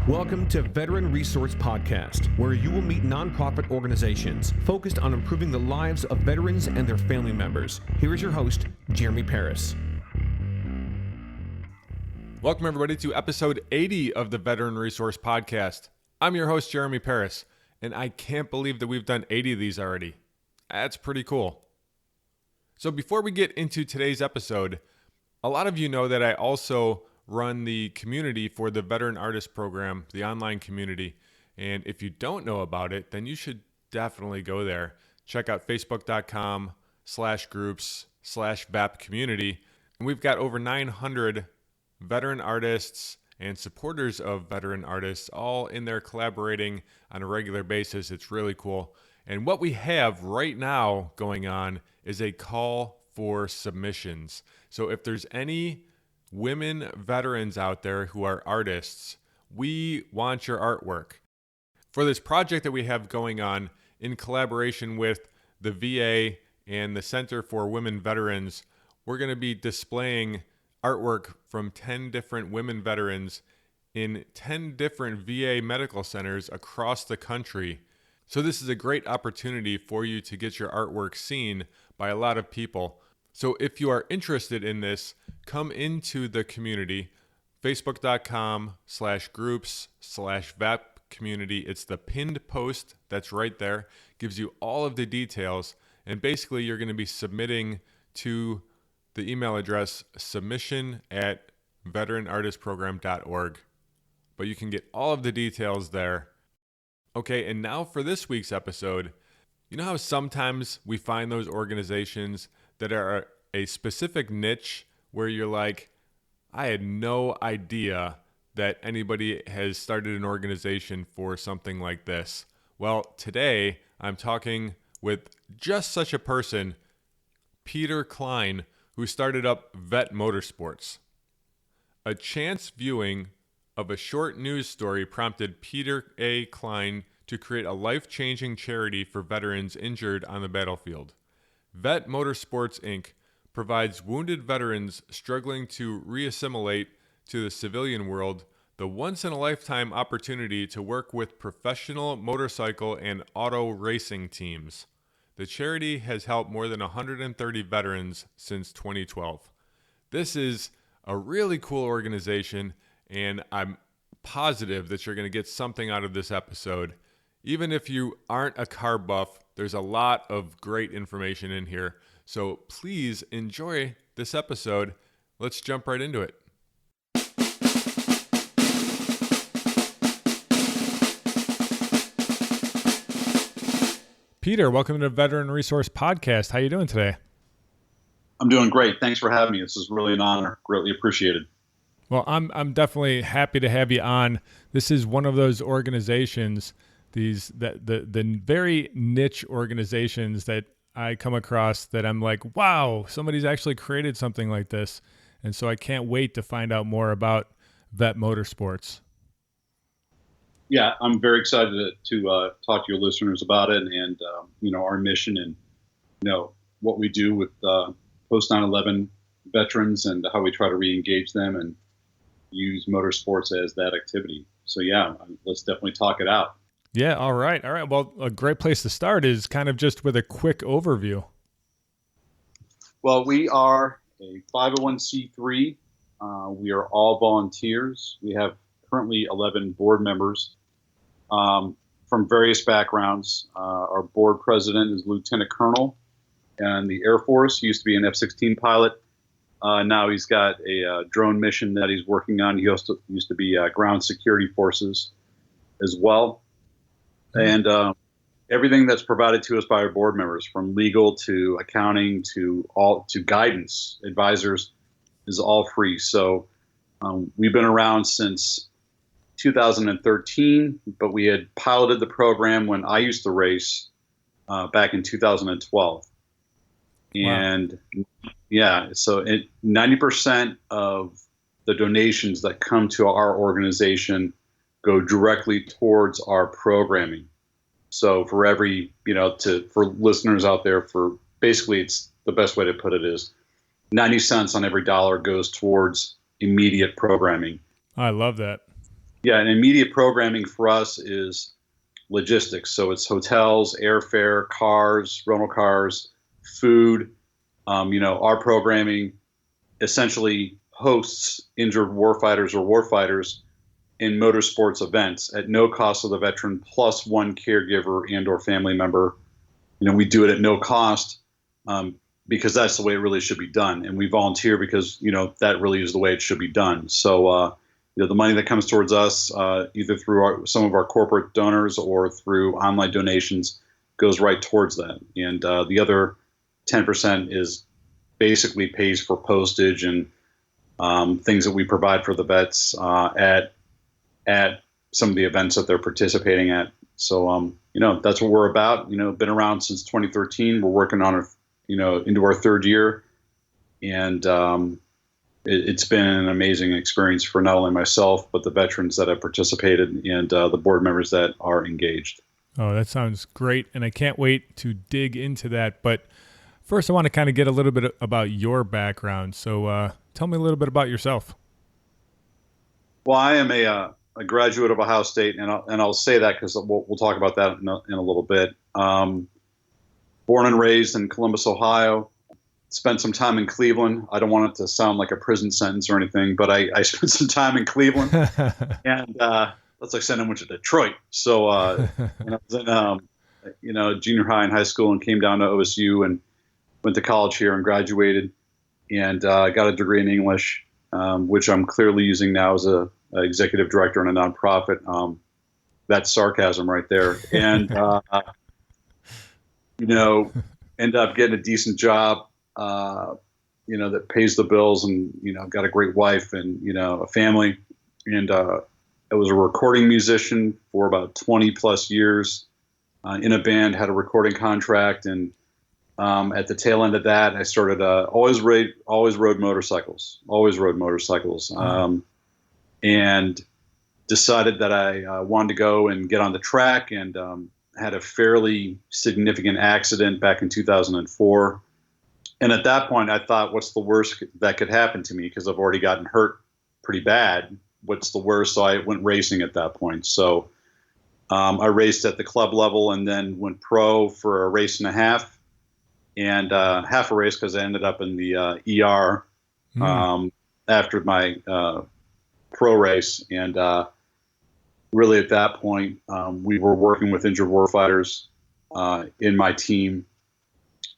Welcome to Veteran Resource Podcast, where you will meet nonprofit organizations focused on improving the lives of veterans and their family members. Here is your host, Jeremy Paris. Welcome, everybody, to episode 80 of the Veteran Resource Podcast. I'm your host, Jeremy Paris, and I can't believe that we've done 80 of these already. That's pretty cool. So before we get into today's episode, a lot of you know that I also run the community for the Veteran Artist Program, the online community. And if you don't know about it, then you should definitely go there. Check out facebook.com/groups/VAP community. And we've got over 900 veteran artists and supporters of veteran artists all in there collaborating on a regular basis. It's really cool. And what we have right now going on is a call for submissions. So if there's any women veterans out there who are artists, we want your artwork. For this project that we have going on in collaboration with the VA and the Center for Women Veterans, we're going to be displaying artwork from 10 different women veterans in 10 different VA medical centers across the country. So this is a great opportunity for you to get your artwork seen by a lot of people. So if you are interested in this, come into the community, facebook.com/groups/VAP community. It's the pinned post that's right there, gives you all of the details. And basically you're going to be submitting to the email address submission@veteranartistprogram.org. But you can get all of the details there. Okay, and now for this week's episode, you know how sometimes we find those organizations that are a specific niche where you're like, I had no idea that anybody has started an organization for something like this. Well, today I'm talking with just such a person, Peter Cline, who started up VETMotorsports. A chance viewing of a short news story prompted Peter A. Cline to create a life-changing charity for veterans injured on the battlefield. VETMotorsports, Inc. provides wounded veterans struggling to re-assimilate to the civilian world the once-in-a-lifetime opportunity to work with professional motorcycle and auto racing teams. The charity has helped more than 130 veterans since 2012. This is a really cool organization, and I'm positive that you're going to get something out of this episode. Even if you aren't a car buff, there's a lot of great information in here. So please enjoy this episode. Let's jump right into it. Peter, welcome to the Veteran Resource Podcast. How you doing today? I'm doing great. Thanks for having me. This is really an honor. Greatly appreciated. Well, I'm definitely happy to have you on. This is one of those organizations, the very niche organizations that I come across that I'm like, wow, somebody's actually created something like this. And so I can't wait to find out more about VETMotorsports. Yeah, I'm very excited to talk to your listeners about it and, our mission and, what we do with post 9/11 veterans and how we try to re-engage them and use motorsports as that activity. So, yeah, let's definitely talk it out. Yeah, all right. Well, a great place to start is kind of just with a quick overview. Well, we are a 501c3. We are all volunteers. We have currently 11 board members from various backgrounds. Our board president is Lieutenant Colonel in the Air Force. He used to be an F-16 pilot. Now he's got a drone mission that he's working on. He also used to be ground security forces as well. And everything that's provided to us by our board members, from legal to accounting to guidance, advisors, is all free. So we've been around since 2013, but we had piloted the program when I used to race back in 2012. Wow. And yeah, so 90% of the donations that come to our organization go directly towards our programming. So for every, for listeners out there, for basically it's the best way to put it is 90 cents on every dollar goes towards immediate programming. I love that. Yeah, and immediate programming for us is logistics. So it's hotels, airfare, cars, rental cars, food. Our programming essentially hosts injured warfighters or warfighters in motorsports events at no cost to the veteran, plus one caregiver and or family member. We do it at no cost because that's the way it really should be done. And we volunteer because, that really is the way it should be done. So, the money that comes towards us, either through some of our corporate donors or through online donations, goes right towards that. And the other 10% is basically pays for postage and things that we provide for the vets at some of the events that they're participating at. So, that's what we're about. Been around since 2013. We're working on into our third year, and it's been an amazing experience for not only myself, but the veterans that have participated and the board members that are engaged. Oh, that sounds great. And I can't wait to dig into that. But first, I want to kind of get a little bit about your background. So tell me a little bit about yourself. Well, I am a graduate of Ohio State, and I'll say that because we'll talk about that in a little bit. Born and raised in Columbus, Ohio. Spent some time in Cleveland. I don't want it to sound like a prison sentence or anything, but I spent some time in Cleveland, and that's like saying I went to Detroit. So I was in junior high and high school, and came down to OSU and went to college here and graduated, and got a degree in English, which I'm clearly using now as a executive director in a nonprofit. That's sarcasm right there, and end up getting a decent job. That pays the bills, and I've got a great wife and a family, and I was a recording musician for about 20 plus years in a band, had a recording contract, and at the tail end of that, I started always rode motorcycles, and decided that I wanted to go and get on the track, and had a fairly significant accident back in 2004. And at that point, I thought, what's the worst that could happen to me? Because I've already gotten hurt pretty bad. What's the worst? So I went racing at that point. So I raced at the club level and then went pro for a race and a half, and half a race because I ended up in the ER after my pro race. And really at that point, we were working with injured warfighters in my team.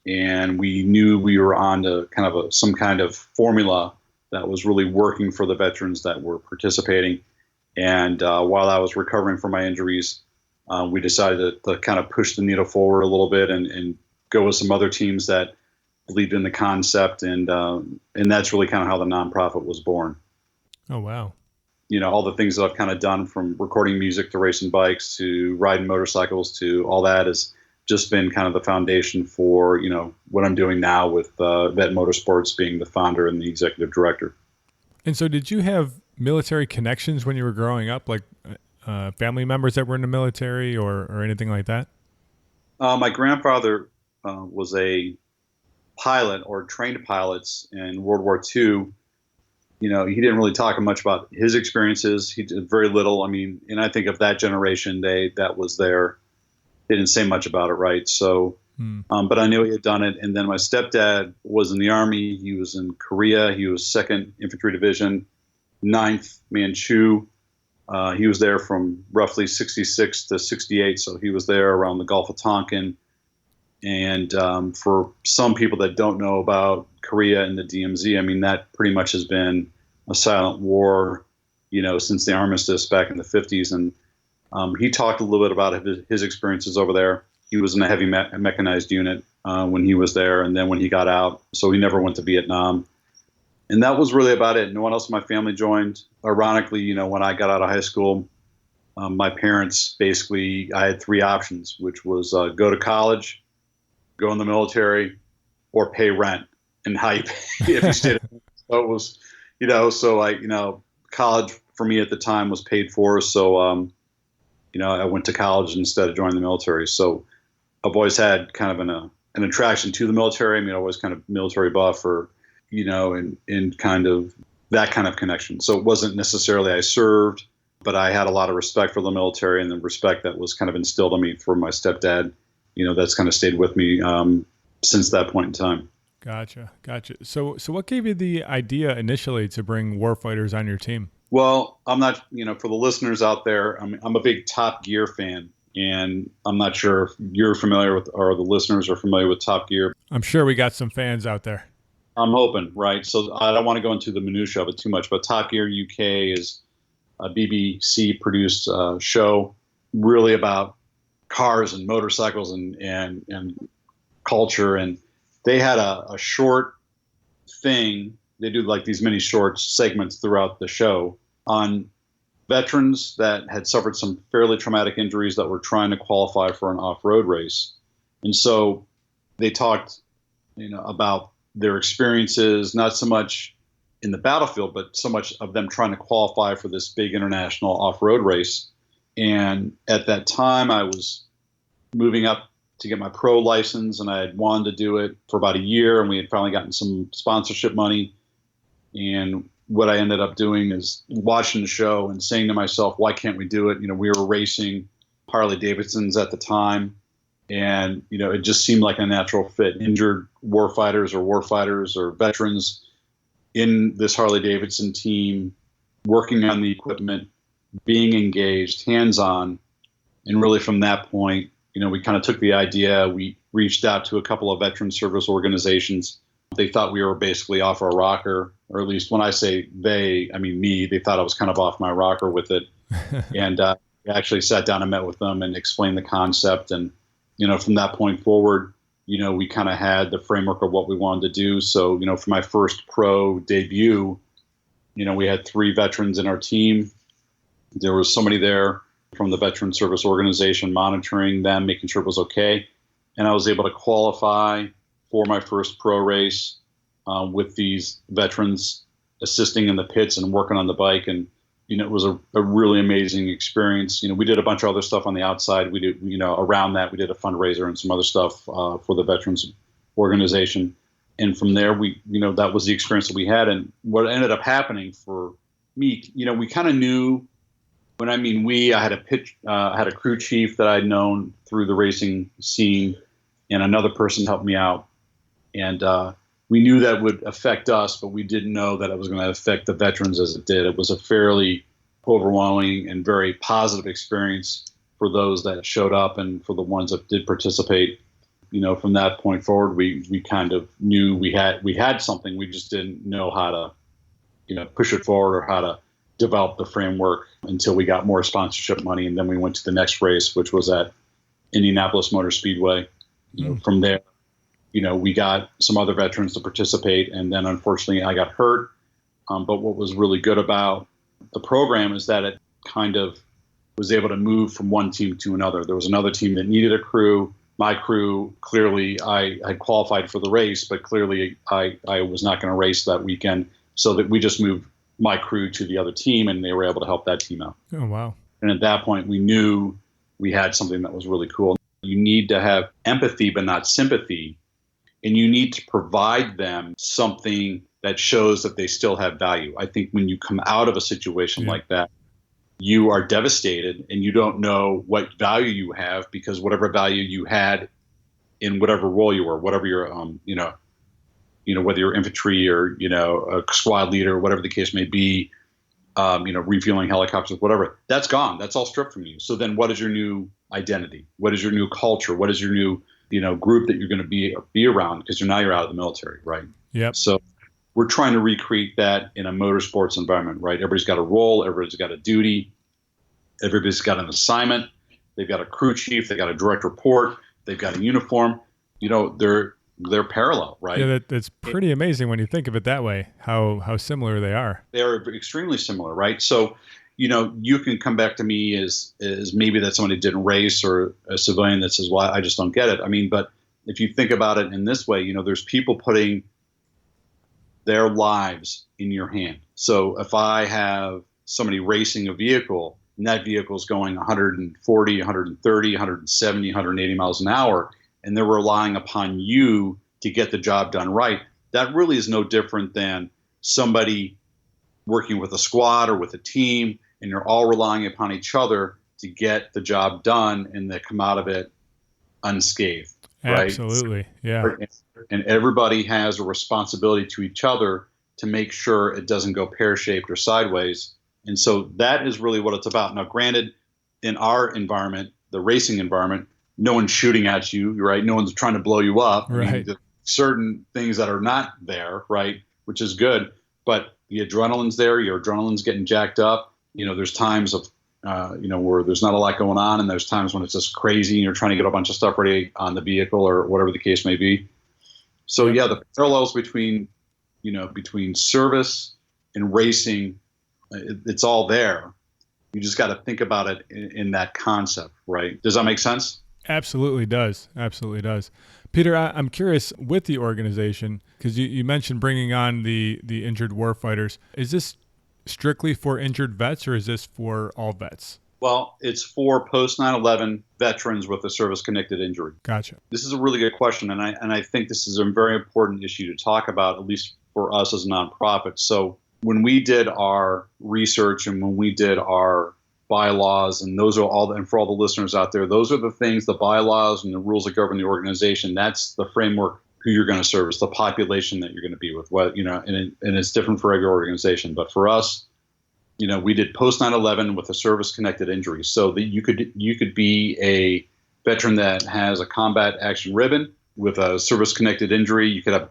And we knew we were on to kind of some kind of formula that was really working for the veterans that were participating. And while I was recovering from my injuries, we decided to kind of push the needle forward a little bit and go with some other teams that believed in the concept. And that's really kind of how the nonprofit was born. Oh, wow. All the things that I've kind of done, from recording music to racing bikes to riding motorcycles to all that, is just been kind of the foundation for, what I'm doing now with VETMotorsports, being the founder and the executive director. And so did you have military connections when you were growing up, like family members that were in the military or anything like that? My grandfather was a pilot or trained pilots in World War II. He didn't really talk much about his experiences. He did very little. And I think of that generation, that was their. They didn't say much about it, right? So, but I knew he had done it. And then my stepdad was in the Army. He was in Korea. He was 2nd Infantry Division, 9th Manchu. He was there from roughly 66 to 68. So he was there around the Gulf of Tonkin. And for some people that don't know about Korea and the DMZ, that pretty much has been a silent war, since the armistice back in the 50s. And he talked a little bit about his experiences over there. He was in a heavy mechanized unit when he was there, and then when he got out, so he never went to Vietnam. And that was really about it. No one else in my family joined. Ironically, when I got out of high school, my parents basically, I had 3 options, which was go to college, go in the military, or pay rent. And how you pay if you stayed. So it was, college for me at the time was paid for. So, I went to college instead of joining the military. So I've always had kind of an attraction to the military. I was kind of military buff, or, and kind of that kind of connection. So it wasn't necessarily I served. but I had a lot of respect for the military, and the respect that was kind of instilled in me from my stepdad. That's kind of stayed with me since that point in time. Gotcha. So what gave you the idea initially to bring warfighters on your team? Well, I'm not, for the listeners out there, I'm a big Top Gear fan, and I'm not sure if you're familiar with, or the listeners are familiar with Top Gear. I'm sure we got some fans out there. I'm hoping, right? So I don't want to go into the minutia of it too much, but Top Gear UK is a BBC produced show really about cars and motorcycles and culture. And they had a short thing. They do like these mini short segments throughout the show on veterans that had suffered some fairly traumatic injuries that were trying to qualify for an off-road race. And so they talked, about their experiences, not so much in the battlefield, but so much of them trying to qualify for this big international off-road race. And at that time, I was moving up to get my pro license, and I had wanted to do it for about a year, and we had finally gotten some sponsorship money. And what I ended up doing is watching the show and saying to myself, why can't we do it? We were racing Harley Davidsons at the time, and it just seemed like a natural fit. Injured warfighters or veterans in this Harley Davidson team, working on the equipment, being engaged, hands-on. And really from that point, we kind of took the idea. We reached out to a couple of veteran service organizations. They thought we were basically off our rocker, or at least when I say they, I mean me. They thought I was kind of off my rocker with it. And we actually sat down and met with them and explained the concept. And, from that point forward, we kind of had the framework of what we wanted to do. So, for my first pro debut, we had 3 veterans in our team. There was somebody there from the Veteran Service Organization monitoring them, making sure it was okay. And I was able to qualify for my first pro race with these veterans assisting in the pits and working on the bike. And, it was a really amazing experience. We did a bunch of other stuff on the outside. We did, around that, we did a fundraiser and some other stuff for the Veterans Organization. And from there, that was the experience that we had. And what ended up happening for me, we kind of knew. When I mean we, I had a crew chief that I'd known through the racing scene, and another person helped me out. And we knew that would affect us, but we didn't know that it was going to affect the veterans as it did. It was a fairly overwhelming and very positive experience for those that showed up and for the ones that did participate. From that point forward, we kind of knew we had something. We just didn't know how to, push it forward or how to develop the framework until we got more sponsorship money. And then we went to the next race, which was at Indianapolis Motor Speedway. From there, we got some other veterans to participate. And then unfortunately I got hurt. But what was really good about the program is that it kind of was able to move from one team to another. There was another team that needed a crew. My crew, clearly I had qualified for the race, but clearly I was not going to race that weekend. So that we just moved my crew to the other team, and they were able to help that team out. Oh, wow. And at that point, we knew we had something that was really cool. You need to have empathy, but not sympathy. And you need to provide them something that shows that they still have value. I think when you come out of a situation like that, you are devastated and you don't know what value you have, because whatever value you had in whatever role you were, whatever your, whether you're infantry or, a squad leader, whatever the case may be, refueling helicopters, whatever, that's gone. That's all stripped from you. So then what is your new identity? What is your new culture? What is your new, group that you're going to be around? Because you're out of the military, right? Yep. So we're trying to recreate that in a motorsports environment, right? Everybody's got a role. Everybody's got a duty. Everybody's got an assignment. They've got a crew chief. They've got a direct report. They've got a uniform. They're parallel, right? Yeah, that's pretty amazing when you think of it that way, how similar they are. They are extremely similar, right? So, you can come back to me as maybe that somebody didn't race, or a civilian that says, well, I just don't get it. I mean, but if you think about it in this way, there's people putting their lives in your hand. So if I have somebody racing a vehicle, and that vehicle is going 140, 130, 170, 180 miles an hour, and they're relying upon you to get the job done right, that really is no different than somebody working with a squad or with a team, and you're all relying upon each other to get the job done and to come out of it unscathed. Right? Absolutely. Yeah. And everybody has a responsibility to each other to make sure it doesn't go pear-shaped or sideways. And so that is really what it's about. Now, granted, in our environment, the racing environment, no one's shooting at you, right? No one's trying to blow you up. Right. I mean, there's certain things that are not there, right? Which is good. But the adrenaline's there. Your adrenaline's getting jacked up. There's times of where there's not a lot going on, and there's times when it's just crazy and you're trying to get a bunch of stuff ready on the vehicle or whatever the case may be. So yeah, the parallels between service and racing, it's all there. You just got to think about it in that concept, right? Does that make sense? Absolutely does. Absolutely does. Peter, I'm curious with the organization, because you mentioned bringing on the injured warfighters. Is this strictly for injured vets, or is this for all vets? Well, it's for post 9/11 veterans with a service-connected injury. Gotcha. This is a really good question, and I think this is a very important issue to talk about, at least for us as a nonprofit. So when we did our research and when we did our bylaws, and those are and for all the listeners out there, those are the things, the bylaws and the rules that govern the organization. That's the framework who you're going to service, the population that you're going to be with. And it's different for every organization. But for us, we did post 9/11 with a service-connected injury, so that you could be a veteran that has a combat action ribbon with a service-connected injury. You could have,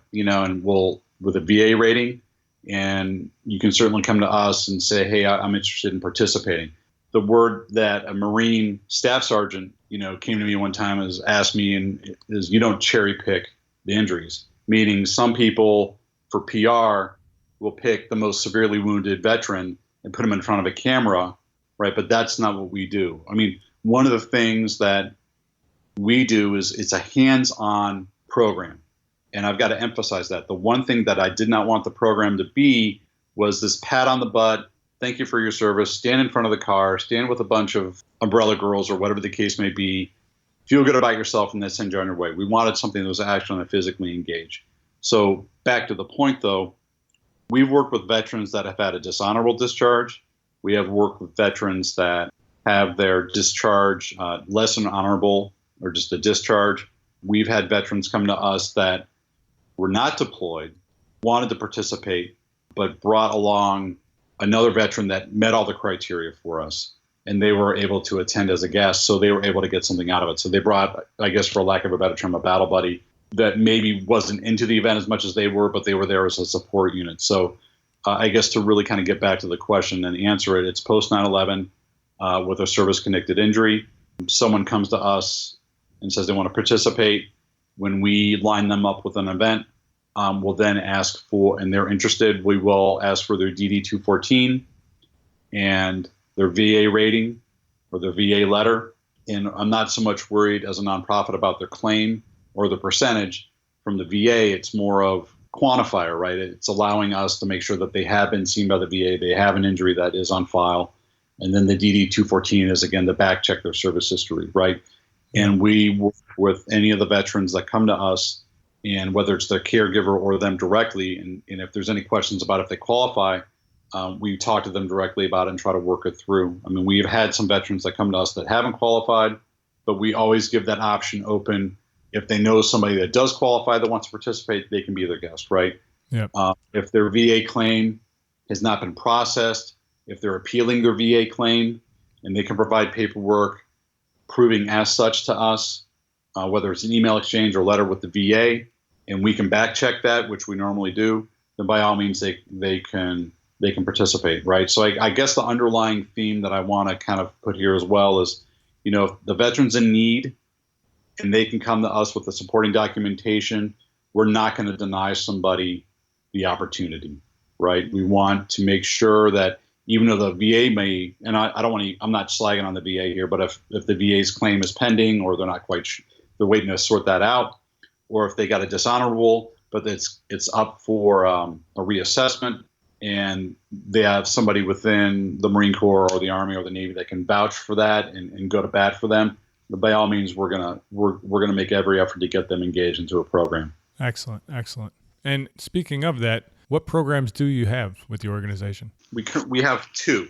with a VA rating, and you can certainly come to us and say, hey, I'm interested in participating. The word that a Marine staff sergeant, came to me one time and asked me, is you don't cherry pick the injuries, meaning some people for PR will pick the most severely wounded veteran and put them in front of a camera, right? But that's not what we do. I mean, one of the things that we do is it's a hands-on program. And I've got to emphasize that. The one thing that I did not want the program to be was this pat on the butt, thank you for your service, stand in front of the car, stand with a bunch of umbrella girls or whatever the case may be, feel good about yourself, and then send you on your way. We wanted something that was actually physically engaged. So back to the point, though, we've worked with veterans that have had a dishonorable discharge. We have worked with veterans that have their discharge less than honorable or just a discharge. We've had veterans come to us that were not deployed, wanted to participate, but brought along another veteran that met all the criteria for us, and they were able to attend as a guest, so they were able to get something out of it. So they brought, I guess for lack of a better term, a battle buddy that maybe wasn't into the event as much as they were, but they were there as a support unit. So I guess to really kind of get back to the question and answer it, it's post 9/11 with a service-connected injury. Someone comes to us and says they want to participate. When we line them up with an event, we'll then ask for, and they're interested, we will ask for their DD-214 and their VA rating or their VA letter. And I'm not so much worried as a nonprofit about their claim or the percentage from the VA. It's more of quantifier, right? It's allowing us to make sure that they have been seen by the VA, they have an injury that is on file. And then the DD-214 is, again, to back check their service history, right? And we work with any of the veterans that come to us, and whether it's their caregiver or them directly, and if there's any questions about if they qualify, we talk to them directly about it and try to work it through. I mean, we've had some veterans that come to us that haven't qualified, but we always give that option open. If they know somebody that does qualify that wants to participate, they can be their guest, right? Yep. If their VA claim has not been processed, if they're appealing their VA claim, and they can provide paperwork proving as such to us, whether it's an email exchange or letter with the VA, and we can back check that, which we normally do, then by all means they can participate, right? So I guess the underlying theme that I want to kind of put here as well is, if the veteran's in need and they can come to us with the supporting documentation, we're not going to deny somebody the opportunity, right? We want to make sure that even though the VA may, and I'm not slagging on the VA here, but if the VA's claim is pending or they're not quite, they're waiting to sort that out, or if they got a dishonorable, but it's up for a reassessment, and they have somebody within the Marine Corps or the Army or the Navy that can vouch for that and go to bat for them, but by all means, we're gonna make every effort to get them engaged into a program. Excellent. And speaking of that, what programs do you have with the organization? We have two.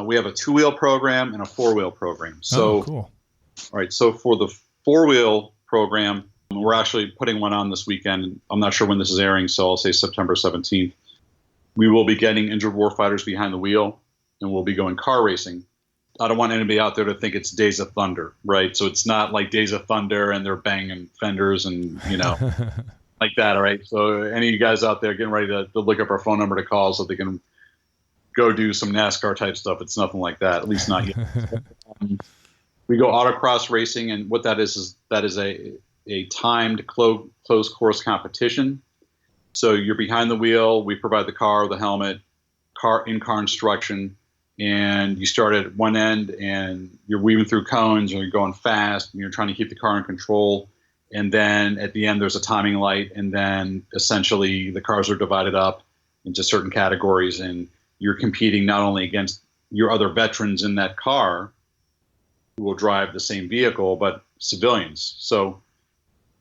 We have a 2-wheel program and a 4-wheel program. So, cool. All right. So for the 4-wheel program, we're actually putting one on this weekend. I'm not sure when this is airing, so I'll say September 17th. We will be getting injured warfighters behind the wheel, and we'll be going car racing. I don't want anybody out there to think it's Days of Thunder, right? So it's not like Days of Thunder and they're banging fenders and, like that, all right? So any of you guys out there getting ready to look up our phone number to call so they can go do some NASCAR type stuff, it's nothing like that, at least not yet. We go autocross racing, and what that is a timed closed course competition. So you're behind the wheel, we provide the car, the helmet, in-car instruction, and you start at one end and you're weaving through cones and you're going fast and you're trying to keep the car in control. And then at the end, there's a timing light. And then essentially the cars are divided up into certain categories, and you're competing not only against your other veterans in that car who will drive the same vehicle, but civilians. So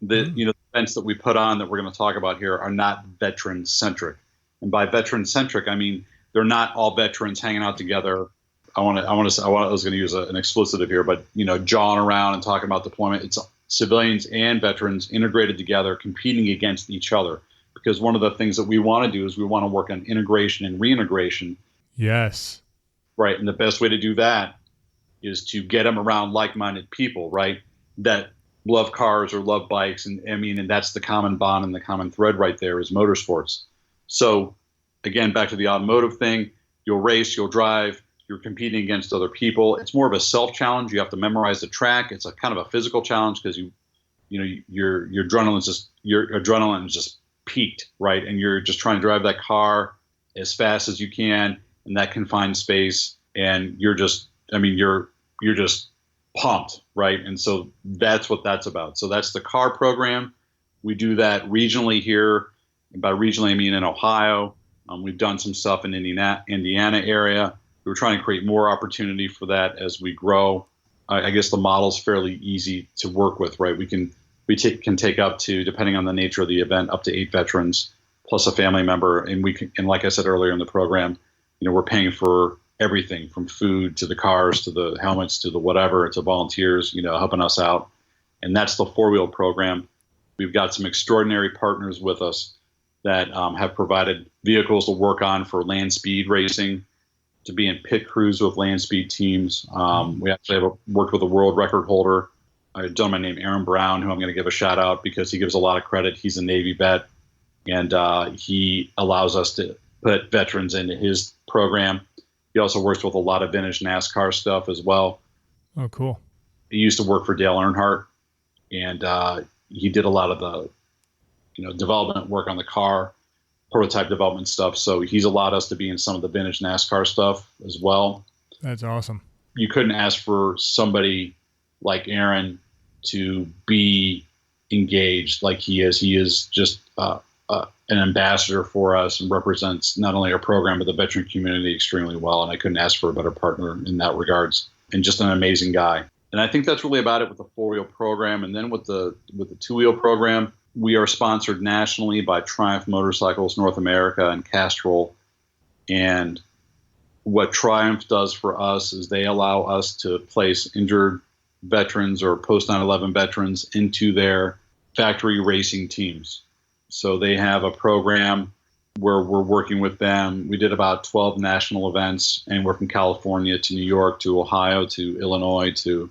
the events that we put on that we're going to talk about here are not veteran centric. And by veteran centric, I mean, they're not all veterans hanging out together. I was going to use an expletive here, but jawing around and talking about deployment. It's civilians and veterans integrated together, competing against each other. Because one of the things that we want to do is we want to work on integration and reintegration. Yes. Right. And the best way to do that is to get them around like-minded people, right? That love cars or love bikes. And that's the common bond and the common thread right there is motorsports. So again, back to the automotive thing, you'll race, you'll drive, you're competing against other people. It's more of a self-challenge. You have to memorize the track. It's a kind of a physical challenge because your adrenaline is just peaked, right? And you're just trying to drive that car as fast as you can in that confined space, and you're just pumped, right? And so that's what that's about. So that's the car program. We do that regionally here. And by regionally, I mean in Ohio. We've done some stuff in Indiana area. We're trying to create more opportunity for that as we grow. I guess the model's fairly easy to work with, right? We can take up to, depending on the nature of the event, up to 8 veterans plus a family member, and like I said earlier in the program, we're paying for everything from food to the cars to the helmets to the whatever to volunteers, helping us out, and that's the 4-wheel program. We've got some extraordinary partners with us that have provided vehicles to work on for land speed racing, to be in pit crews with land speed teams. We actually have worked with a world record holder, a gentleman named Aaron Brown, who I'm going to give a shout out because he gives a lot of credit. He's a Navy vet, and he allows us to put veterans into his program. He also works with a lot of vintage NASCAR stuff as well. Oh, cool. He used to work for Dale Earnhardt, and he did a lot of the development work on the car, prototype development stuff. So he's allowed us to be in some of the vintage NASCAR stuff as well. That's awesome. You couldn't ask for somebody like Aaron to be engaged like he is. He is just an ambassador for us and represents not only our program, but the veteran community extremely well. And I couldn't ask for a better partner in that regards, and just an amazing guy. And I think that's really about it with the 4-wheel program. And then with the 2-wheel program, we are sponsored nationally by Triumph Motorcycles North America and Castrol. And what Triumph does for us is they allow us to place injured veterans or post 9/11 veterans into their factory racing teams. So they have a program where we're working with them. We did about 12 national events, anywhere from California to New York to Ohio to Illinois to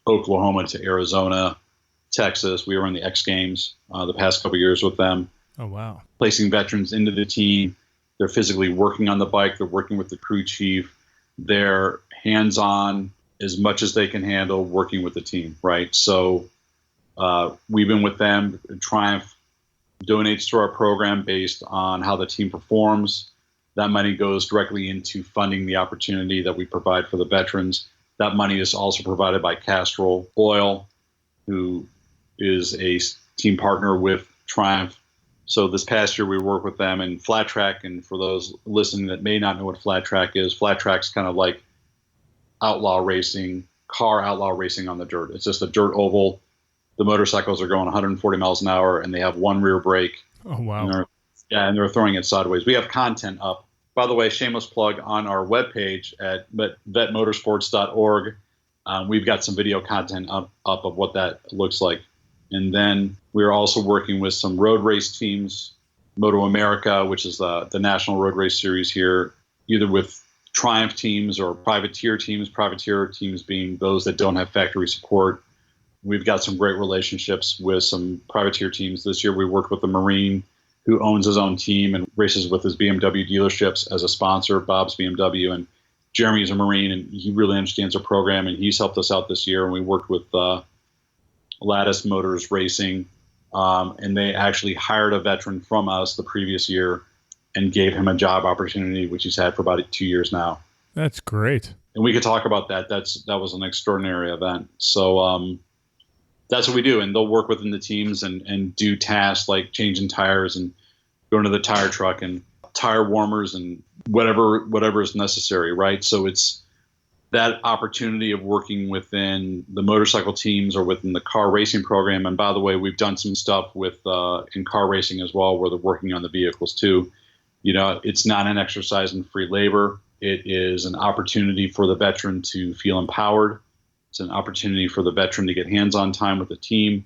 Oklahoma to Arizona, Texas. We were in the X Games the past couple of years with them. Oh, wow. Placing veterans into the team. They're physically working on the bike. They're working with the crew chief. They're hands-on as much as they can handle working with the team, right? So we've been with them. Triumph donates to our program based on how the team performs. That money goes directly into funding the opportunity that we provide for the veterans. That money is also provided by Castrol Oil, who is a team partner with Triumph. So this past year we worked with them in flat track. And for those listening that may not know what flat track is, flat track's kind of like outlaw racing, car outlaw racing on the dirt. It's just a dirt oval. The motorcycles are going 140 miles an hour and they have one rear brake. Oh, wow. And they're throwing it sideways. We have content up by the way, shameless plug on our webpage at VETMotorsports.org. We've got some video content up of what that looks like. And then we're also working with some road race teams, Moto America, which is the national road race series here, either with Triumph teams or privateer teams being those that don't have factory support. We've got some great relationships with some privateer teams. This year we worked with a Marine who owns his own team and races with his BMW dealerships as a sponsor, Bob's BMW. And Jeremy is a Marine, and he really understands our program, and he's helped us out this year. And we worked with Lattice Motors Racing, and they actually hired a veteran from us the previous year and gave him a job opportunity, which he's had for about 2 years now. That's great. And we could talk about that. That was an extraordinary event. So that's what we do. And they'll work within the teams and do tasks like changing tires and going to the tire truck and tire warmers and whatever is necessary, right? So it's that opportunity of working within the motorcycle teams or within the car racing program. And by the way, we've done some stuff with in car racing as well, where they're working on the vehicles too. You know, it's not an exercise in free labor. It is an opportunity for the veteran to feel empowered. It's an opportunity for the veteran to get hands-on time with the team.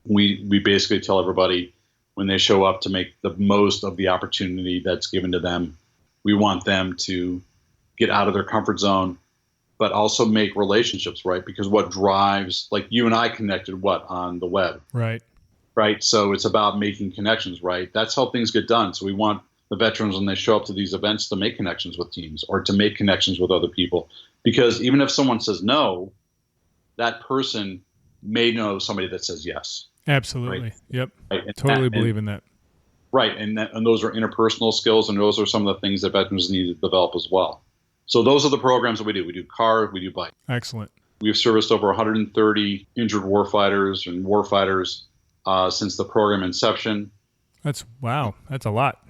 We basically tell everybody when they show up to make the most of the opportunity that's given to them. We want them to get out of their comfort zone, but also make relationships, right? Because what drives, like you and I connected on the web. Right. Right. So it's about making connections, right? That's how things get done. So we want the veterans, when they show up to these events, to make connections with teams or to make connections with other people. Because even if someone says no, that person may know somebody that says yes. Absolutely. Right? Yep. Right? Totally believe in that. Right. And those are interpersonal skills, and those are some of the things that veterans need to develop as well. So those are the programs that we do. We do car, we do bike. Excellent. We've serviced over 130 injured warfighters and warfighters since the program inception. Wow. That's a lot.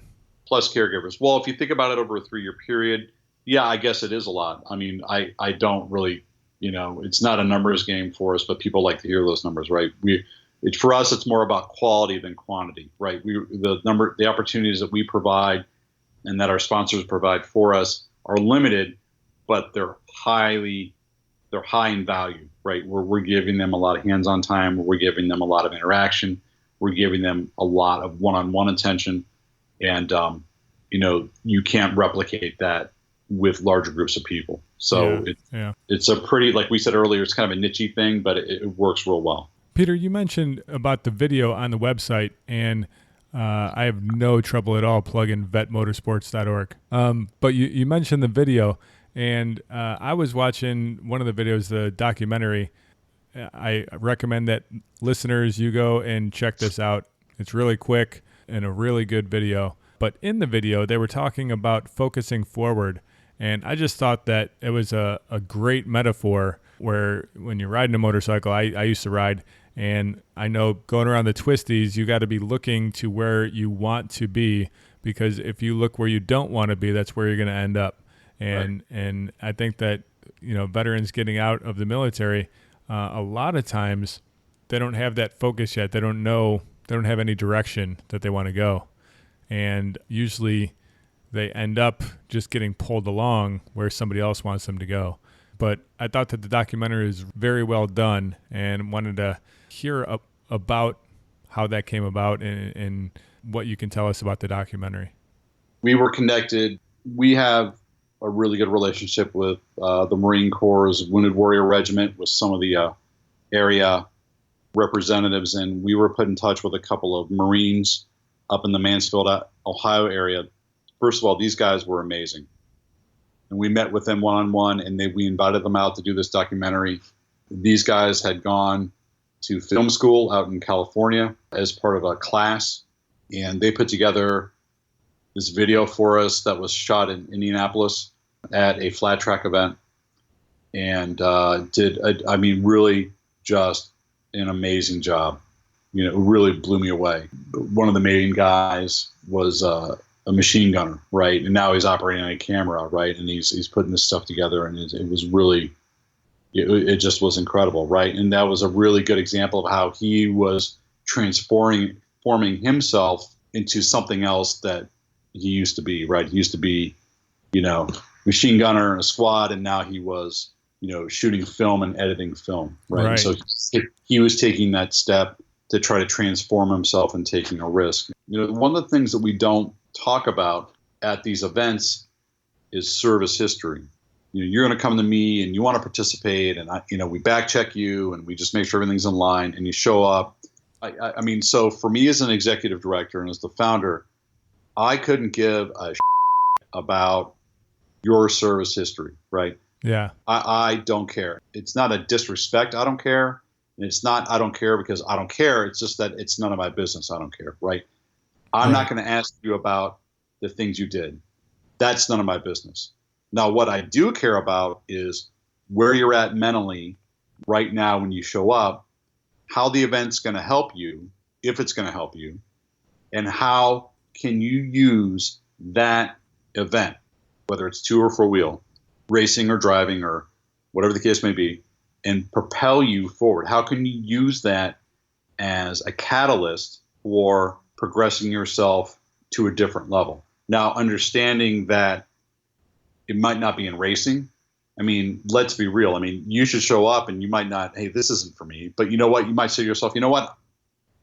Plus caregivers. Well, if you think about it over a 3-year period, yeah, I guess it is a lot. I mean, I don't really, it's not a numbers game for us, but people like to hear those numbers, right? For us, it's more about quality than quantity, right? The opportunities that we provide and that our sponsors provide for us are limited, but they're high in value, right? We're giving them a lot of hands-on time. We're giving them a lot of interaction. We're giving them a lot of one-on-one attention. And, you can't replicate that with larger groups of people. So it's a pretty, like we said earlier, it's kind of a niche-y thing, but it works real well. Peter, you mentioned about the video on the website, and I have no trouble at all plugging VETMotorsports.org. But you mentioned the video, and I was watching one of the videos, the documentary. I recommend that listeners, you go and check this out. It's really quick and a really good video. But in the video, they were talking about focusing forward. And I just thought that it was a great metaphor where when you're riding a motorcycle, I used to ride, and I know going around the twisties, you got to be looking to where you want to be, because if you look where you don't want to be, that's where you're going to end up. And right. And I think that, veterans getting out of the military, a lot of times they don't have that focus yet. They don't have any direction that they want to go. And usually they end up just getting pulled along where somebody else wants them to go. But I thought that the documentary is very well done, and wanted to hear about how that came about and what you can tell us about the documentary. We were connected. We have a really good relationship with the Marine Corps' Wounded Warrior Regiment, with some of the area representatives, and we were put in touch with a couple of Marines up in the Mansfield, Ohio area. First of all, these guys were amazing. And we met with them one-on-one, and we invited them out to do this documentary. These guys had gone to film school out in California as part of a class, and they put together this video for us that was shot in Indianapolis at a flat track event, and really just an amazing job. It really blew me away. One of the main guys was a machine gunner, right? And now he's operating on a camera, right? And he's putting this stuff together, and it was really, it just was incredible, right? And that was a really good example of how he was forming himself into something else that he used to be, right? He used to be, machine gunner in a squad, and now he was, shooting film and editing film, right? Right. And so he was taking that step to try to transform himself and taking a risk. One of the things that we don't talk about at these events is service history. You're going to come to me and you want to participate, and we back check you and we just make sure everything's in line, and you show up. I mean, so for me as an executive director and as the founder, I couldn't give a about your service history, right? Yeah. I don't care. It's not a disrespect. I don't care. And it's not, I don't care because I don't care. It's just that it's none of my business. I don't care, right? I'm not going to ask you about the things you did. That's none of my business. Now, what I do care about is where you're at mentally right now when you show up, how the event's going to help you, if it's going to help you, and how can you use that event, whether it's 2 or 4 wheel, racing or driving or whatever the case may be, and propel you forward. How can you use that as a catalyst for progressing yourself to a different level? Now, understanding that it might not be in racing. I mean, let's be real. I mean, you should show up and you might not, hey, this isn't for me. But you know what? You might say to yourself, you know what?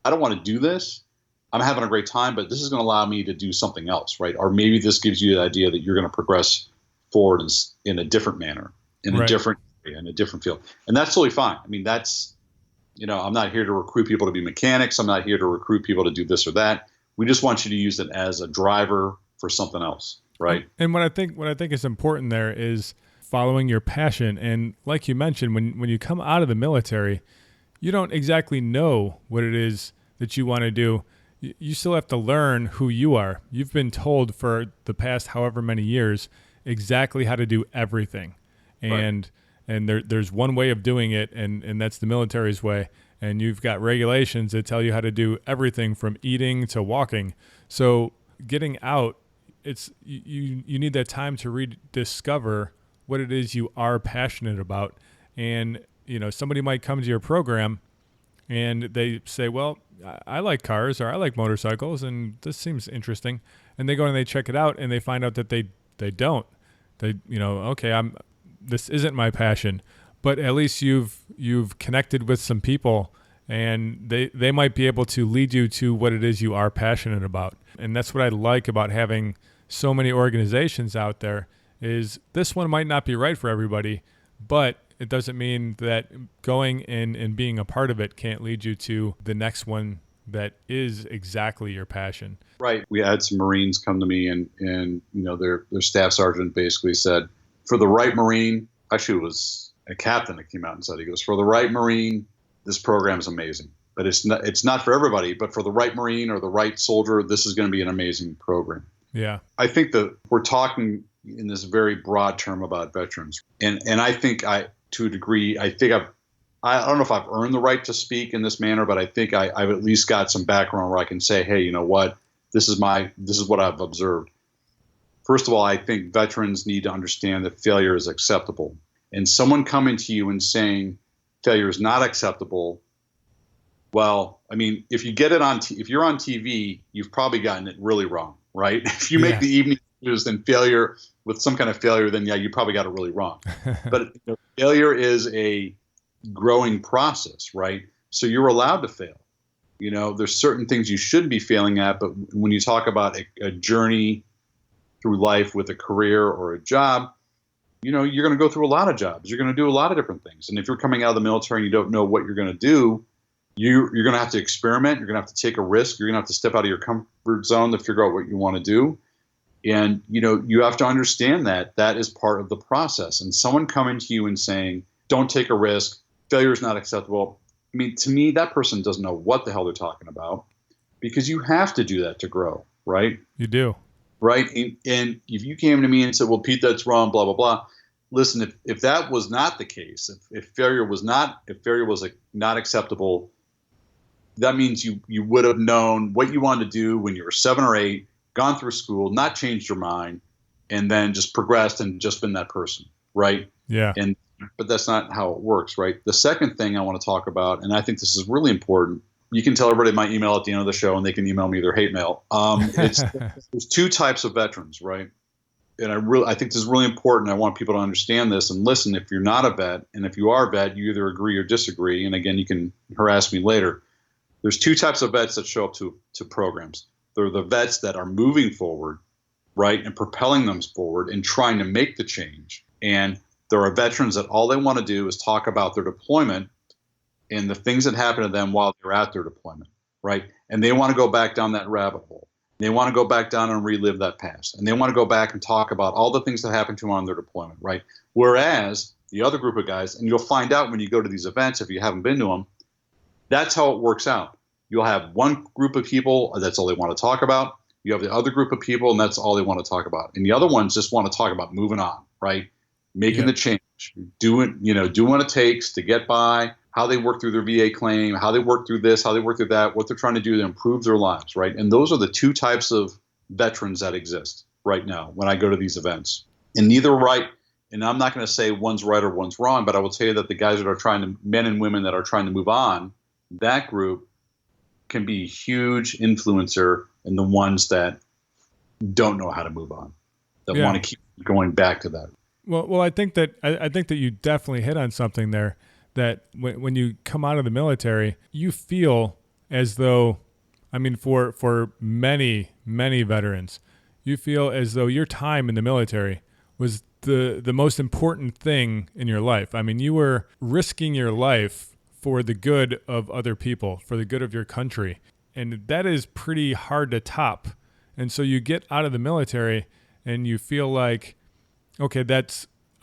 I don't want to do this. I'm having a great time, but this is going to allow me to do something else, right? Or maybe this gives you the idea that you're going to progress forward in a different manner, in a different area, in a different field. And that's totally fine. I mean, that's, I'm not here to recruit people to be mechanics. I'm not here to recruit people to do this or that. We just want you to use it as a driver for something else, right? And what I think is important there is following your passion. And like you mentioned, when you come out of the military, you don't exactly know what it is that you want to do. You still have to learn who you are. You've been told for the past however many years exactly how to do everything. And there's one way of doing it, and that's the military's way. And you've got regulations that tell you how to do everything from eating to walking. So getting out, it's you need that time to rediscover what it is you are passionate about. And somebody might come to your program and they say, well, I like cars or I like motorcycles and this seems interesting. And they go and they check it out and they find out that they don't. Okay, this isn't my passion, but at least you've connected with some people and they might be able to lead you to what it is you are passionate about. And that's what I like about having so many organizations out there is this one might not be right for everybody, but it doesn't mean that going in and being a part of it can't lead you to the next one that is exactly your passion. Right. We had some Marines come to me and their staff sergeant basically said, for the right Marine, actually it was a captain that came out and said, he goes, for the right Marine, this program is amazing. But it's not for everybody, but for the right Marine or the right soldier, this is going to be an amazing program. Yeah. I think that we're talking in this very broad term about veterans. And I think to a degree, I don't know if I've earned the right to speak in this manner, but I think I've at least got some background where I can say, hey, you know what? This is what I've observed. First of all, I think veterans need to understand that failure is acceptable. And someone coming to you and saying failure is not acceptable, well, I mean, if you get it if you're on TV, you've probably gotten it really wrong, right? If you make the evening news, then failure with some kind of failure, then yeah, you probably got it really wrong. But failure is a growing process, right? So you're allowed to fail. There's certain things you shouldn't be failing at, but when you talk about a journey through life with a career or a job, you're going to go through a lot of jobs. You're going to do a lot of different things. And if you're coming out of the military and you don't know what you're going to do, you're going to have to experiment. You're going to have to take a risk. You're going to have to step out of your comfort zone to figure out what you want to do. And, you have to understand that is part of the process. And someone coming to you and saying, don't take a risk, failure is not acceptable. I mean, to me, that person doesn't know what the hell they're talking about, because you have to do that to grow, right? You do. Right. And if you came to me and said, well, Pete, that's wrong, blah, blah, blah. Listen, if that was not the case, if failure was not acceptable, that means you would have known what you wanted to do when you were 7 or 8, gone through school, not changed your mind, and then just progressed and just been that person. Right. Yeah. But that's not how it works. Right. The second thing I want to talk about, and I think this is really important, you can tell everybody my email at the end of the show, and they can email me their hate mail. There's two types of veterans, right? And I think this is really important. I want people to understand this and listen. If you're not a vet, and if you are a vet, you either agree or disagree. And again, you can harass me later. There's two types of vets that show up to programs. They're the vets that are moving forward, right, and propelling them forward and trying to make the change. And there are veterans that all they want to do is talk about their deployment and the things that happen to them while they're at their deployment, right? And they want to go back down that rabbit hole. They want to go back down and relive that past. And they want to go back and talk about all the things that happened to them on their deployment, right? Whereas the other group of guys, and you'll find out when you go to these events, if you haven't been to them, that's how it works out. You'll have one group of people, that's all they want to talk about. You have the other group of people, and that's all they want to talk about. And the other ones just want to talk about moving on, right? Making the change, doing what it takes to get by, how they work through their VA claim, how they work through this, how they work through that, what they're trying to do to improve their lives, right? And those are the two types of veterans that exist right now when I go to these events. And neither right, and I'm not going to say one's right or one's wrong, but I will tell you that the guys that are trying to, men and women that are trying to move on, that group can be a huge influencer in the ones that don't know how to move on, that want to keep going back to that. Well, I think that you definitely hit on something there. That when you come out of the military, you feel as though, I mean, for many veterans, you feel as though your time in the military was the most important thing in your life. I mean, you were risking your life for the good of other people, for the good of your country. And that is pretty hard to top. And so you get out of the military and you feel like, okay,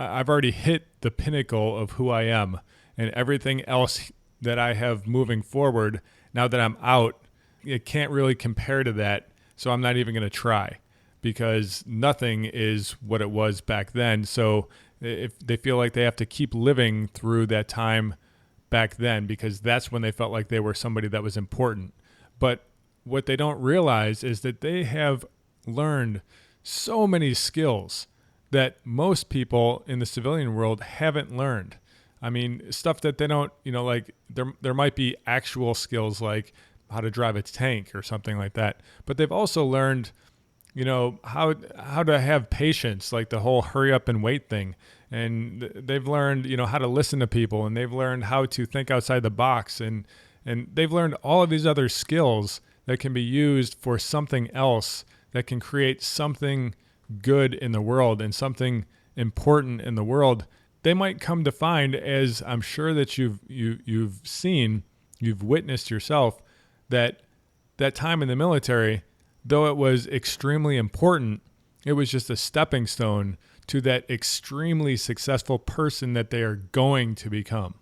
I've already hit the pinnacle of who I am, and everything else that I have moving forward, now that I'm out, it can't really compare to that. So I'm not even going to try, because nothing is what it was back then. So if they feel like they have to keep living through that time back then, because that's when they felt like they were somebody that was important. But what they don't realize is that they have learned so many skills that most people in the civilian world haven't learned. I mean, stuff that they don't, like there might be actual skills like how to drive a tank or something like that. But they've also learned, how to have patience, like the whole hurry up and wait thing. And they've learned, how to listen to people, and they've learned how to think outside the box. And they've learned all of these other skills that can be used for something else that can create something good in the world and something important in the world. They might come to find, as I'm sure that you've seen, you've witnessed yourself, that time in the military, though it was extremely important, it was just a stepping stone to that extremely successful person that they are going to become.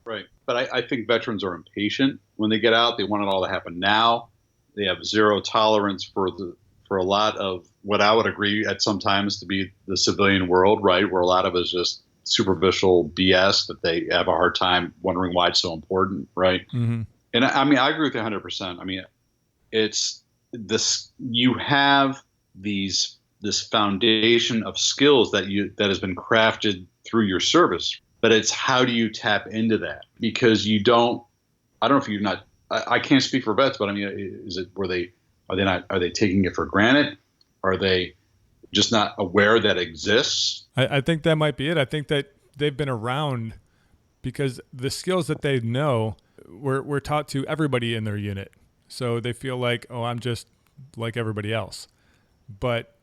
Right. But I think veterans are impatient when they get out. They want it all to happen now. They have zero tolerance for a lot of what I would agree at sometimes to be the civilian world, right, where a lot of it is just superficial BS that they have a hard time wondering why it's so important, right? Mm-hmm. And I mean, I agree with you 100%. I mean, it's this, you have this foundation of skills that has been crafted through your service, but it's how do you tap into that? Because I don't know if you're not, I can't speak for vets, but I mean, are they taking it for granted? Are they just not aware that exists? I think that might be it. I think that they've been around because the skills that they know were taught to everybody in their unit. So they feel like, oh, I'm just like everybody else. But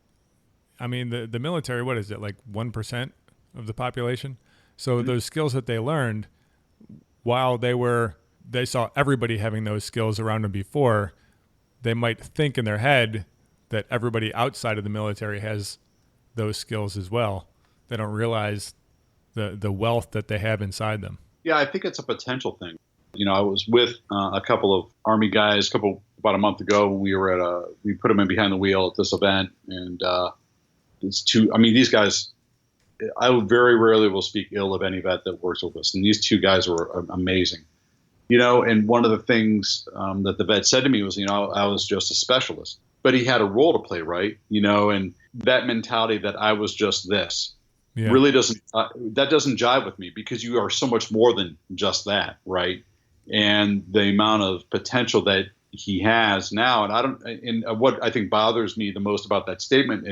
I mean, the military, what is it, like 1% of the population? So mm-hmm. Those skills that they learned while they saw everybody having those skills around them before, they might think in their head that everybody outside of the military has those skills as well. They don't realize the wealth that they have inside them. Yeah, I think it's a potential thing. I was with a couple of Army guys about a month ago when we put them in behind the wheel at this event, and these guys, I very rarely will speak ill of any vet that works with us, and these two guys were amazing. And one of the things that the vet said to me was, I was just a specialist, but he had a role to play, right? And that mentality that I was just this really doesn't jive with me, because you are so much more than just that, right? and the amount of potential that he has now. And what I think bothers me the most about that statement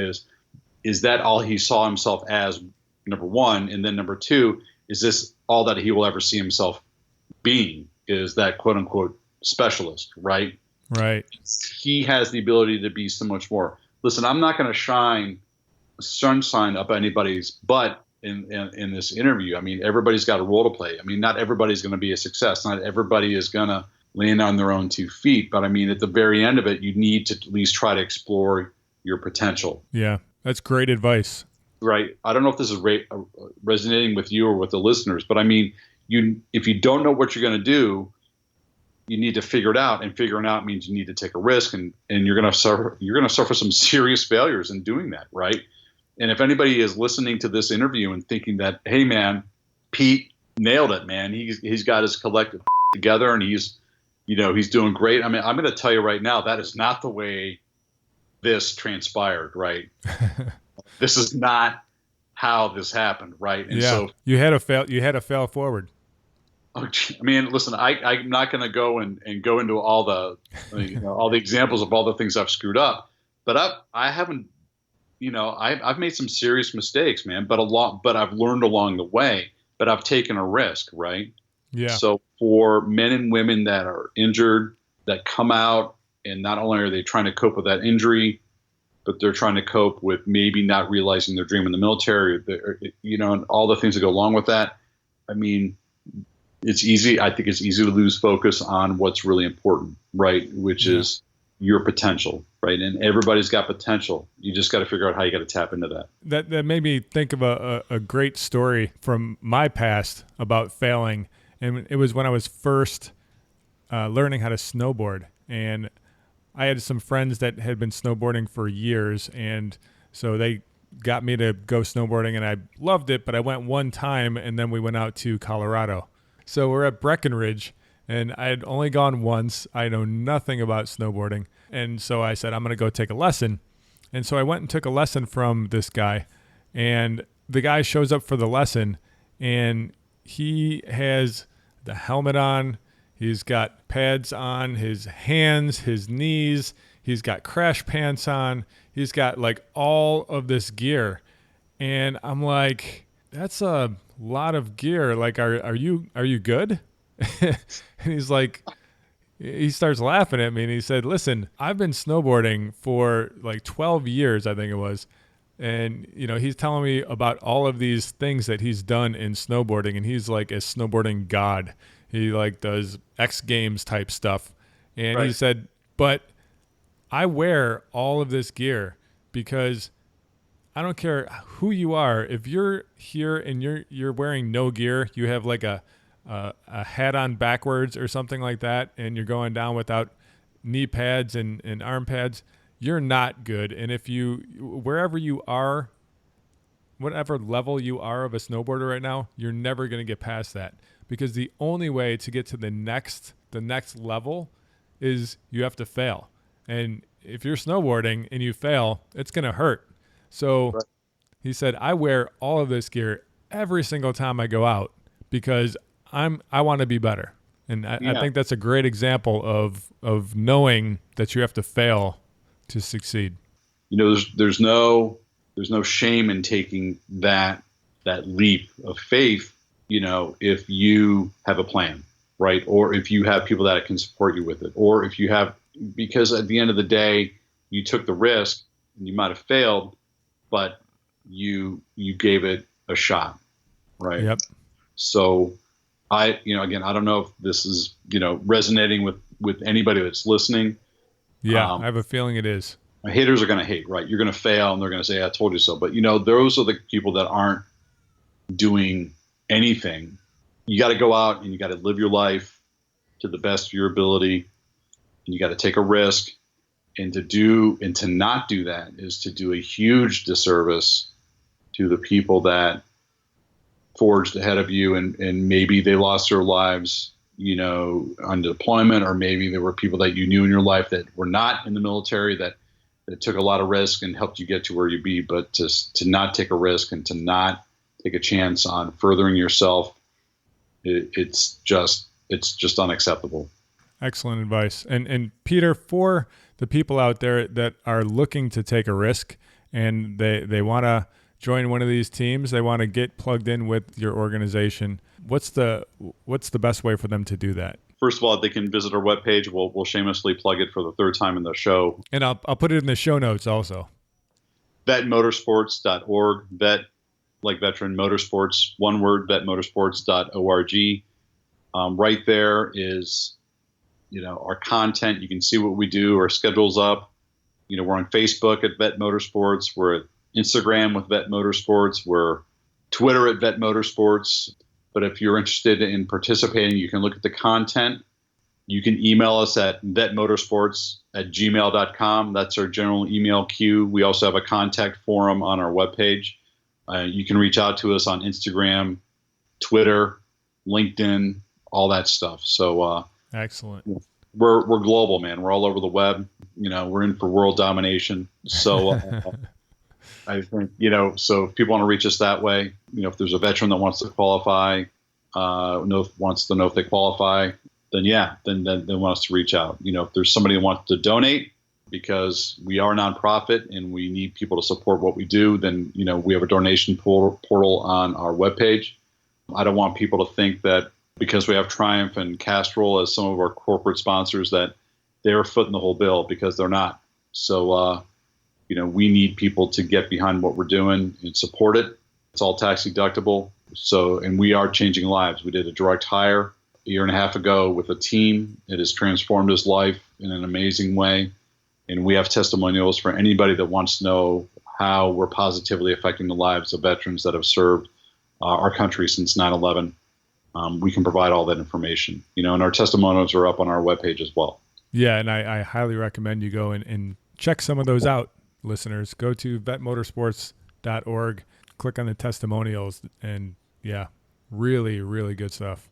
is that all he saw himself as, number one, and then number two, is this all that he will ever see himself being, is that quote unquote specialist, right? Right. He has the ability to be so much more. Listen, I'm not going to shine sunshine up anybody's butt in this interview. I mean, everybody's got a role to play. I mean, not everybody's going to be a success. Not everybody is going to land on their own 2 feet. But I mean, at the very end of it, you need to at least try to explore your potential. Yeah, that's great advice. Right. I don't know if this is resonating with you or with the listeners, but I mean, if you don't know what you're going to do, you need to figure it out, and figuring out means you need to take a risk, and you're going to suffer some serious failures in doing that. Right. And if anybody is listening to this interview and thinking that, hey man, Pete nailed it, man. He's got his collective together and he's doing great. I mean, I'm going to tell you right now, that is not the way this transpired, right? This is not how this happened, right? And yeah. So you had to fail forward. I mean, listen, I'm not going to go and go into all the all the examples of all the things I've screwed up, but I haven't, I've made some serious mistakes, man, but I've learned along the way, but I've taken a risk, right? Yeah. So for men and women that are injured, that come out, and not only are they trying to cope with that injury, but they're trying to cope with maybe not realizing their dream in the military, and all the things that go along with that. I mean, it's easy. I think it's easy to lose focus on what's really important, right? Which is your potential, right? And everybody's got potential. You just got to figure out how you got to tap into that. That made me think of a great story from my past about failing. And it was when I was first learning how to snowboard. And I had some friends that had been snowboarding for years. And so they got me to go snowboarding, and I loved it. But I went one time, and then we went out to Colorado. So we're at Breckenridge, and I had only gone once. I know nothing about snowboarding. And so I said, I'm going to go take a lesson. And so I went and took a lesson from this guy. And the guy shows up for the lesson, and he has the helmet on. He's got pads on his hands, his knees. He's got crash pants on. He's got like all of this gear. And I'm like, that's a lot of gear. Like, are you good? And he's like, he starts laughing at me, and he said, listen, I've been snowboarding for like 12 years, I think it was. And, he's telling me about all of these things that he's done in snowboarding, and he's like a snowboarding god. He like does X Games type stuff. And He said, but I wear all of this gear because I don't care who you are. If you're here and you're wearing no gear, you have like a hat on backwards or something like that, and you're going down without knee pads and arm pads, you're not good. And if wherever you are, whatever level you are of a snowboarder right now, you're never going to get past that, because the only way to get to the next level is you have to fail. And if you're snowboarding and you fail, it's going to hurt. So he said, I wear all of this gear every single time I go out because I want to be better. And I think that's a great example of knowing that you have to fail to succeed. There's no shame in taking that leap of faith, if you have a plan, right? Or if you have people that can support you with it, or if you have, because at the end of the day, you took the risk and you might have failed, but you gave it a shot, right? Yep. So again, I don't know if this is, resonating with anybody that's listening. Yeah, I have a feeling it is. Haters are going to hate, right? You're going to fail and they're going to say, I told you so. But, those are the people that aren't doing anything. You got to go out and you got to live your life to the best of your ability. And you got to take a risk. And to not do that is to do a huge disservice to the people that forged ahead of you, and maybe they lost their lives, on deployment, or maybe there were people that you knew in your life that were not in the military that took a lot of risk and helped you get to where you be. But to not take a risk and to not take a chance on furthering yourself, it's just it's just unacceptable. Excellent advice. And Peter, for the people out there that are looking to take a risk and they want to join one of these teams, they want to get plugged in with your organization, what's the best way for them to do that? First of all, they can visit our webpage. We'll shamelessly plug it for the third time in the show. And I'll put it in the show notes also. VETMotorsports.org, vet like veteran, motorsports, one word, VETMotorsports.org. Right there is, our content. You can see what we do. Our schedule's up. We're on Facebook at VETMotorsports. We're at Instagram with VETMotorsports. We're Twitter at VETMotorsports. But if you're interested in participating, you can look at the content. You can email us at vetmotorsports@gmail.com. That's our general email queue. We also have a contact forum on our webpage. You can reach out to us on Instagram, Twitter, LinkedIn, all that stuff. So excellent. We're global, man. We're all over the web. We're in for world domination. So I think, so if people want to reach us that way, if there's a veteran that wants to qualify, wants to know if they qualify, then they want us to reach out. If there's somebody who wants to donate because we are a nonprofit and we need people to support what we do, then, we have a donation portal on our webpage. I don't want people to think that because we have Triumph and Castrol as some of our corporate sponsors that they're footing the whole bill, because they're not. So, we need people to get behind what we're doing and support it. It's all tax deductible. So, and we are changing lives. We did a direct hire a year and a half ago with a team. It has transformed his life in an amazing way. And we have testimonials for anybody that wants to know how we're positively affecting the lives of veterans that have served our country since 9/11. We can provide all that information, and our testimonials are up on our webpage as well. Yeah, and I highly recommend you go and check some of those out, listeners. Go to vetmotorsports.org, click on the testimonials, and really, really good stuff.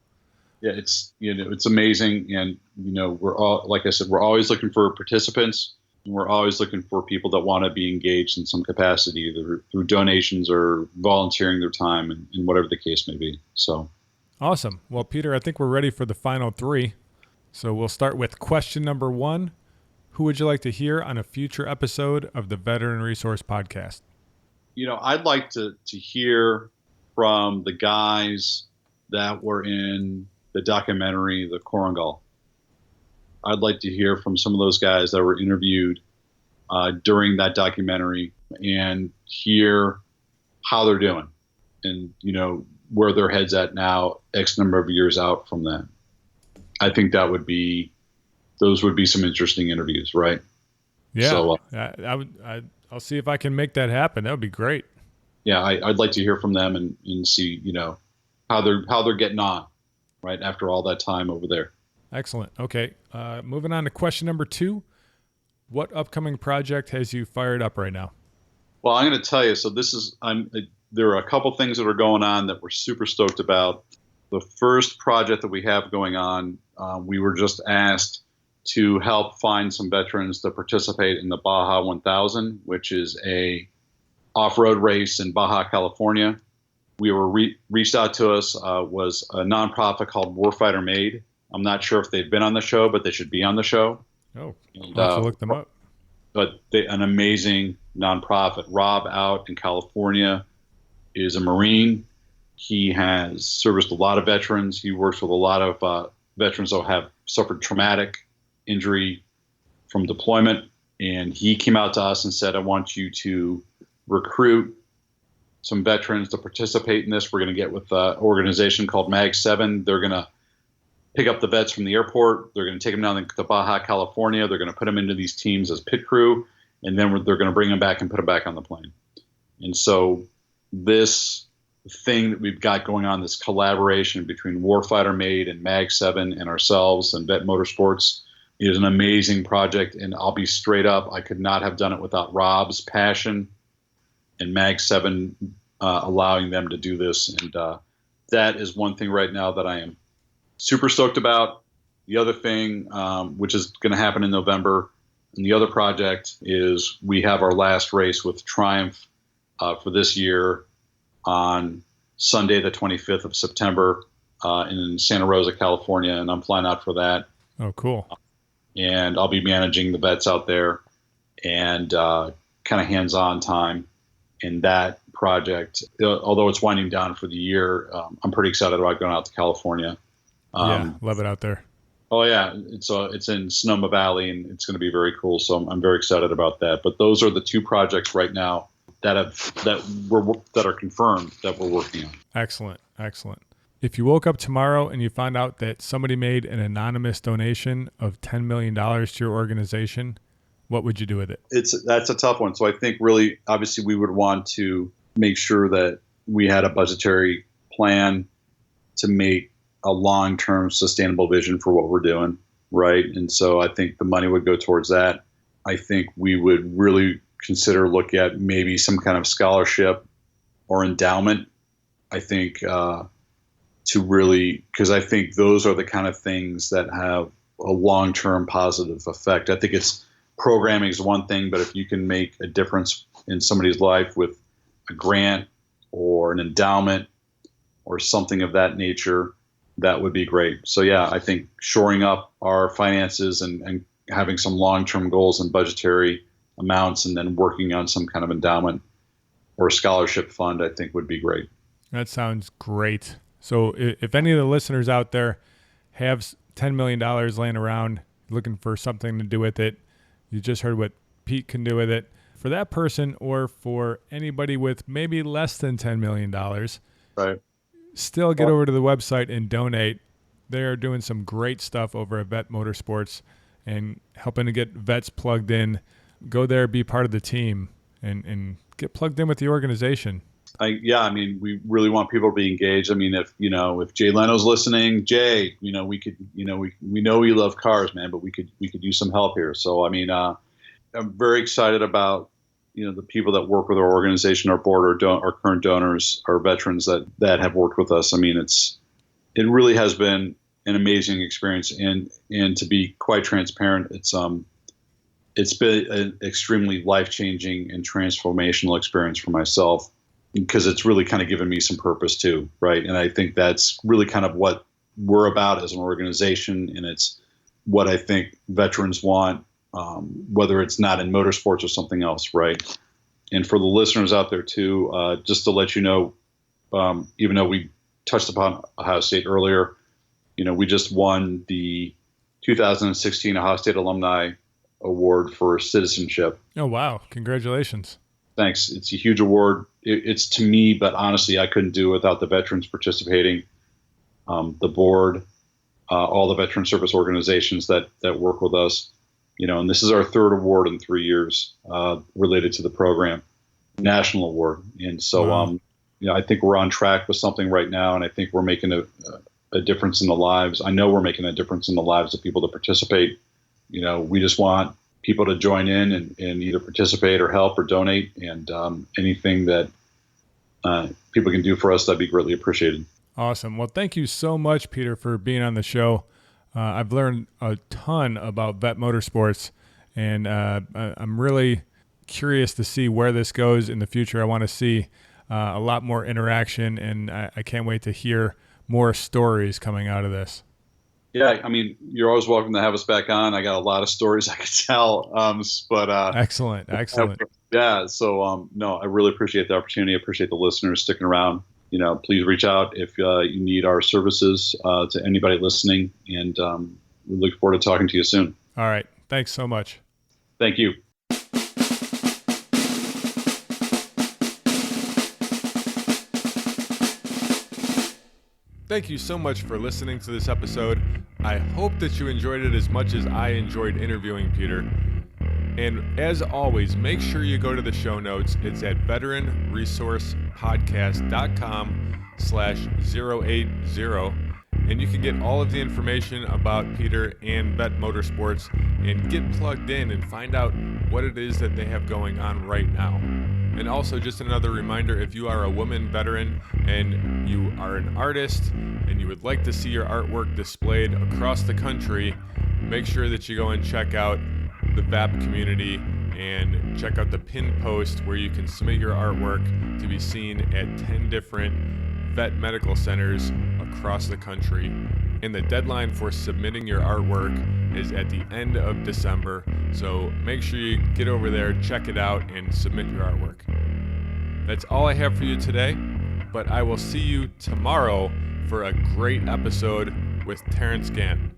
Yeah, it's amazing, and we're all, like I said, we're always looking for participants, and we're always looking for people that want to be engaged in some capacity, either through donations or volunteering their time, and whatever the case may be. So. Awesome. Well, Peter, I think we're ready for the final three. So we'll start with question number 1. Who would you like to hear on a future episode of the Veteran Resource Podcast? I'd like to hear from the guys that were in the documentary, The Korangal. I'd like to hear from some of those guys that were interviewed during that documentary and hear how they're doing and, where their head's at now, X number of years out from that. I think those would be some interesting interviews, right? Yeah. So, I'll see if I can make that happen. That would be great. Yeah. I'd like to hear from them and see, how they're getting on right after all that time over there. Excellent. Okay. Moving on to question number 2. What upcoming project has you fired up right now? Well, I'm going to tell you, so there are a couple things that are going on that we're super stoked about. The first project that we have going on, we were just asked to help find some veterans to participate in the Baja 1000, which is a off-road race in Baja, California. We were reached out to us, was a nonprofit called Warfighter Made. I'm not sure if they've been on the show, but they should be on the show. Oh, I'll have to look them up. But an amazing nonprofit. Rob out in California is a Marine. He has serviced a lot of veterans. He works with a lot of veterans that have suffered traumatic injury from deployment. And he came out to us and said, I want you to recruit some veterans to participate in this. We're going to get with an organization called Mag 7. They're going to pick up the vets from the airport. They're going to take them down to Baja, California. They're going to put them into these teams as pit crew. And then they're going to bring them back and put them back on the plane. And so this thing that we've got going on, this collaboration between Warfighter Made and Mag 7 and ourselves and VETMotorsports, is an amazing project. And I'll be straight up, I could not have done it without Rob's passion and Mag 7 allowing them to do this. And that is one thing right now that I am super stoked about. The other thing, which is going to happen in November, and the other project is we have our last race with Triumph for this year on Sunday, the 25th of September. in Santa Rosa, California, and I'm flying out for that. Oh, cool. And I'll be managing the vets out there and kind of hands-on time in that project. Although it's winding down for the year, I'm pretty excited about going out to California. Yeah, love it out there. Oh yeah, it's in Sonoma Valley, and it's going to be very cool. So I'm very excited about that. But those are the two projects right now that are confirmed that we're working on. Excellent. If you woke up tomorrow and you found out that somebody made an anonymous donation of $10 million to your organization, what would you do with it? That's a tough one. So I think really, obviously, we would want to make sure that we had a budgetary plan to make a long-term sustainable vision for what we're doing, right? And so I think the money would go towards that. I think we would really consider look at maybe some kind of scholarship or endowment. I think because I think those are the kind of things that have a long-term positive effect. I think programming is one thing, but if you can make a difference in somebody's life with a grant or an endowment or something of that nature, that would be great. So yeah, I think shoring up our finances and having some long-term goals and budgetary amounts, and then working on some kind of endowment or scholarship fund, I think would be great. That sounds great. So if any of the listeners out there have $10 million laying around looking for something to do with it, you just heard what Pete can do with it. For that person, or for anybody with maybe less than $10 million, right, still get over to the website and donate. They are doing some great stuff over at VETMotorsports and helping to get vets plugged in. Go there, be part of the team, and get plugged in with the organization. We really want people to be engaged. I mean, if Jay Leno's listening, Jay, we know you love cars, man, but we could use some help here. So, I mean, I'm very excited about, the people that work with our organization, our board, our current donors, our veterans that have worked with us. I mean, it really has been an amazing experience, and to be quite transparent, it's been an extremely life-changing and transformational experience for myself, because it's really kind of given me some purpose too, right? And I think that's really kind of what we're about as an organization, and it's what I think veterans want, whether it's not in motorsports or something else, right? And for the listeners out there too, just to let you know, even though we touched upon Ohio State earlier, we just won the 2016 Ohio State Alumni Award for Citizenship. Oh, wow. Congratulations. Thanks. It's a huge award. It's to me, but honestly, I couldn't do it without the veterans participating, the board, all the veteran service organizations that work with us, and this is our third award in 3 years related to the program, national award. And so, wow. I think we're on track with something right now, and I think we're making a difference in the lives. I know we're making a difference in the lives of people that participate. We just want people to join in and either participate or help or donate, and anything that people can do for us, that'd be greatly appreciated. Awesome. Well, thank you so much, Peter, for being on the show. I've learned a ton about VETMotorsports, and I'm really curious to see where this goes in the future. I want to see a lot more interaction, and I can't wait to hear more stories coming out of this. Yeah, I mean, you're always welcome to have us back on. I got a lot of stories I could tell, but excellent. Yeah, so no, I really appreciate the opportunity. I appreciate the listeners sticking around. Please reach out if you need our services to anybody listening, and we look forward to talking to you soon. All right, thanks so much. Thank you. Thank you so much for listening to this episode. I hope that you enjoyed it as much as I enjoyed interviewing Peter. And as always, make sure you go to the show notes. It's at veteranresourcepodcast.com/080. And you can get all of the information about Peter and VETMotorsports and get plugged in and find out what it is that they have going on right now. And also, just another reminder, if you are a woman veteran and you are an artist and you would like to see your artwork displayed across the country, make sure that you go and check out the VAP community and check out the pin post where you can submit your artwork to be seen at 10 different vet medical centers across the country. And the deadline for submitting your artwork is at the end of December. So make sure you get over there, check it out, and submit your artwork. That's all I have for you today, but I will see you tomorrow for a great episode with Terrence Gant.